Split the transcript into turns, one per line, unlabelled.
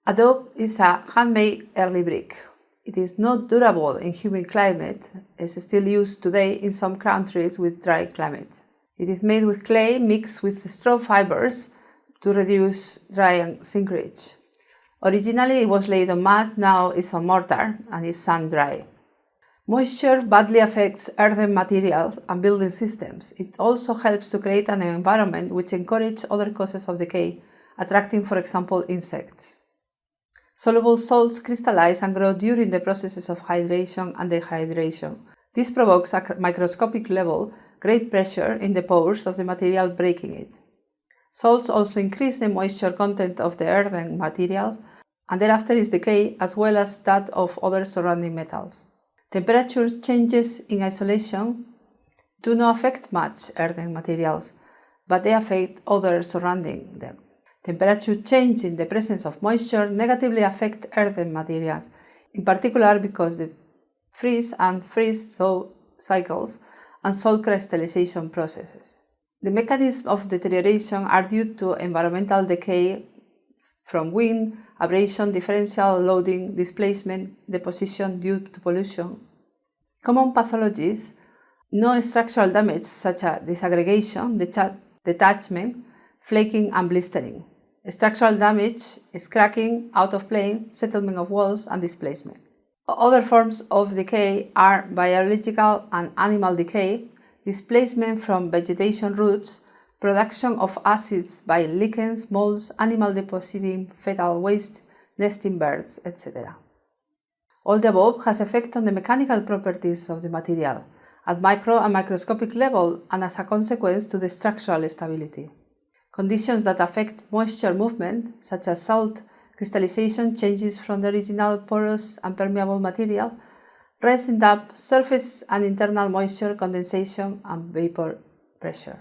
Adobe is a handmade early brick. It is not durable in humid climate, is still used today in some countries with dry climate. It is made with clay mixed with straw fibers to reduce dry and sinkerage. Originally it was laid on mud, now it's on mortar and is sun-dry. Moisture badly affects earthen materials and building systems. It also helps to create an environment which encourages other causes of decay, attracting, for example, insects. Soluble salts crystallize and grow during the processes of hydration and dehydration. This provokes at microscopic level great pressure in the pores of the material, breaking it. Salts also increase the moisture content of the earthen material, and thereafter its decay as well as that of other surrounding metals. Temperature changes in isolation do not affect much earthen materials, but they affect other surrounding them. Temperature change in the presence of moisture negatively affect earthen materials, in particular because the freeze and freeze-thaw cycles and salt crystallization processes. The mechanisms of deterioration are due to environmental decay from wind, abrasion, differential loading, displacement, deposition due to pollution. Common pathologies: no structural damage such as disaggregation, detachment, flaking and blistering. Structural damage is cracking, out of plane, settlement of walls and displacement. Other forms of decay are biological and animal decay, displacement from vegetation roots, production of acids by lichens, molds, animal depositing fecal waste, nesting birds, etc. All the above has effect on the mechanical properties of the material, at micro and microscopic level, and as a consequence to the structural stability. Conditions that affect moisture movement, such as salt crystallization changes from the original porous and permeable material, rest in damp surfaces and internal moisture condensation and vapor pressure.